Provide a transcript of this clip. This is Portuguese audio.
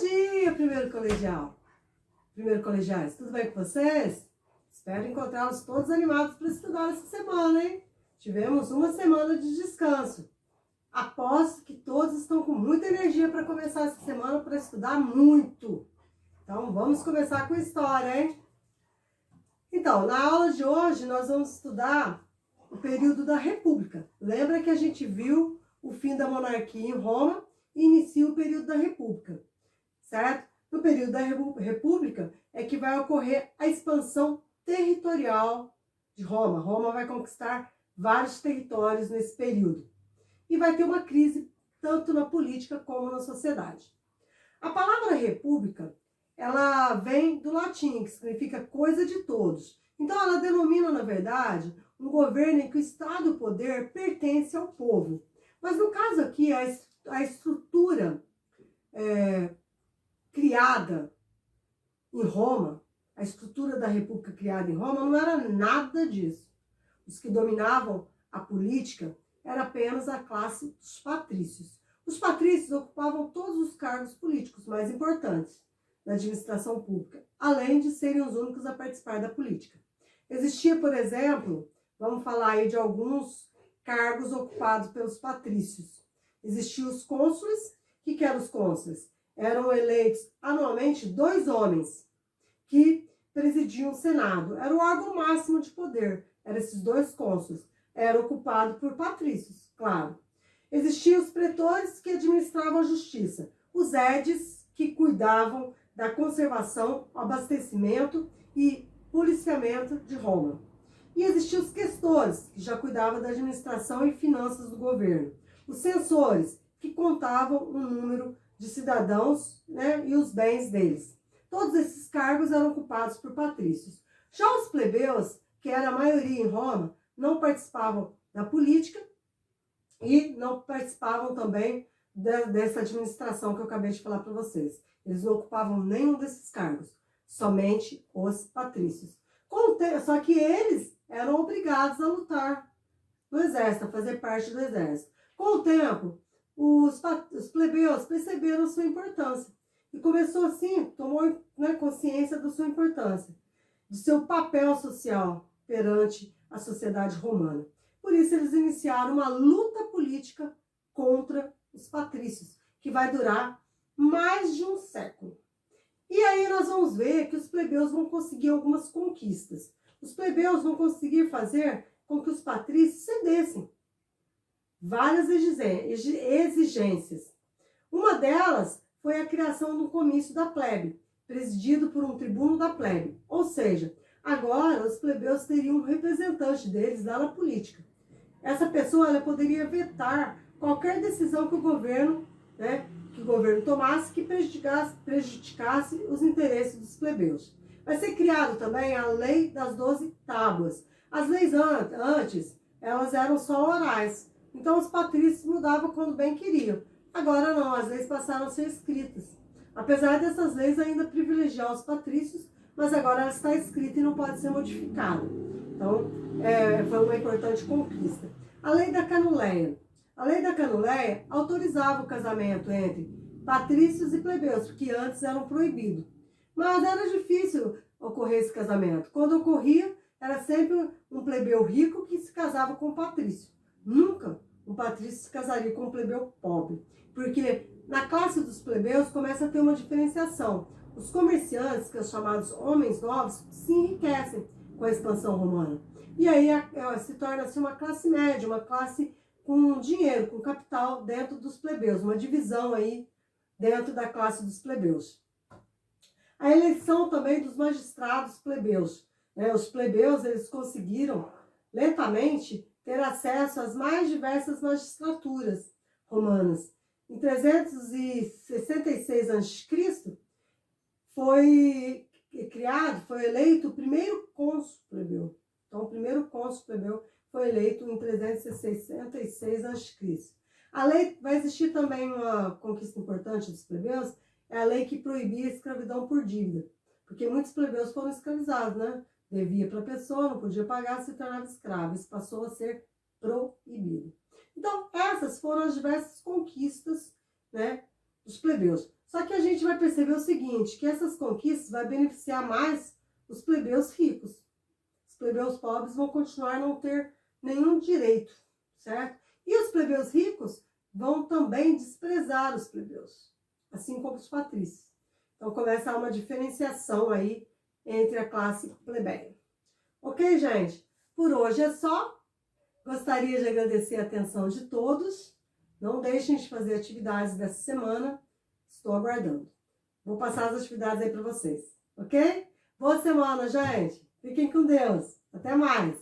dia, primeiro colegial. Primeiro colegiais, tudo bem com vocês? Espero encontrá-los todos animados para estudar essa semana, hein? Tivemos uma semana de descanso. Aposto que todos estão com muita energia para começar essa semana para estudar muito. Então, vamos começar com história, hein? Então, na aula de hoje, nós vamos estudar o período da República. Lembra que a gente viu o fim da monarquia em Roma e inicia o período da República, certo? No período da República é que vai ocorrer a expansão territorial de Roma. Roma vai conquistar vários territórios nesse período. E vai ter uma crise tanto na política como na sociedade. A palavra república, ela vem do latim, que significa coisa de todos. Então, ela denomina, na verdade, um governo em que o Estado e o poder pertence ao povo. Mas, no caso aqui, a estrutura criada em Roma, a estrutura da República criada em Roma, não era nada disso. Os que dominavam a política era apenas a classe dos patrícios. Os patrícios ocupavam todos os cargos políticos mais importantes da administração pública, além de serem os únicos a participar da política. Existia, por exemplo, vamos falar aí de alguns cargos ocupados pelos patrícios. Existiam os cônsules. O que eram os cônsules? Eram eleitos anualmente 2 homens que presidiam o Senado. Era o órgão máximo de poder. Eram esses 2 cônsules. Era ocupado por patrícios, claro. Existiam os pretores que administravam a justiça. Os edes que cuidavam da conservação, abastecimento e policiamento de Roma. E existiam os questores, que já cuidavam da administração e finanças do governo. Os censores, que contavam o número de cidadãos, né, e os bens deles. Todos esses cargos eram ocupados por patrícios. Já os plebeus, que era a maioria em Roma, não participavam da política e não participavam também dessa administração que eu acabei de falar para vocês. Eles não ocupavam nenhum desses cargos, somente os patrícios. Só que eles eram obrigados a lutar no exército, a fazer parte do exército. Com o tempo, os plebeus perceberam sua importância e começou assim, tomou, né, consciência da sua importância, de seu papel social perante a sociedade romana. Por isso, eles iniciaram uma luta política contra os patrícios, que vai durar mais de um século. E aí nós vamos ver que os plebeus vão conseguir algumas conquistas. Os plebeus vão conseguir fazer com que os patrícios cedessem várias exigências. Uma delas foi a criação do comício da plebe, presidido por um tribuno da plebe. Ou seja, agora os plebeus teriam um representante deles lá na política. Essa pessoa ela poderia vetar qualquer decisão que o governo tomasse que prejudicasse os interesses dos plebeus. Vai ser criado também a lei das 12 tábuas. As leis antes, elas eram só orais. Então os patrícios mudavam quando bem queriam. Agora não, as leis passaram a ser escritas. Apesar dessas leis ainda privilegiar os patrícios, mas agora ela está escrita e não pode ser modificada. Então, foi uma importante conquista. A lei da Canuleia. A lei da Canuleia autorizava o casamento entre patrícios e plebeus, porque antes eram proibidos. Mas era difícil ocorrer esse casamento. Quando ocorria, era sempre um plebeu rico que se casava com um patrício. Nunca um patrício se casaria com um plebeu pobre. Porque na classe dos plebeus começa a ter uma diferenciação. Os comerciantes, que são chamados homens novos, se enriquecem com a expansão romana. E aí se torna-se uma classe média, uma classe com dinheiro, com capital dentro dos plebeus, uma divisão aí dentro da classe dos plebeus. A eleição também dos magistrados plebeus. Os plebeus eles conseguiram lentamente ter acesso às mais diversas magistraturas romanas. Em 366 a.C., foi eleito o primeiro cônsul plebeu. Então, o primeiro cônsul plebeu foi eleito em 366 a.C. A lei, vai existir também uma conquista importante dos plebeus, é a lei que proibia a escravidão por dívida. Porque muitos plebeus foram escravizados, né? Devia para a pessoa, não podia pagar, se tornava escravo. Isso passou a ser proibido. Então, essas foram as diversas conquistas, né, dos plebeus. Só que a gente vai perceber o seguinte, que essas conquistas vai beneficiar mais os plebeus ricos. Os plebeus pobres vão continuar a não ter nenhum direito, certo? E os plebeus ricos vão também desprezar os plebeus, assim como os patrícios. Então começa a uma diferenciação aí entre a classe plebeia. Ok, gente? Por hoje é só. Gostaria de agradecer a atenção de todos. Não deixem de fazer atividades dessa semana. Estou aguardando. Vou passar as atividades aí para vocês, ok? Boa semana, gente. Fiquem com Deus. Até mais.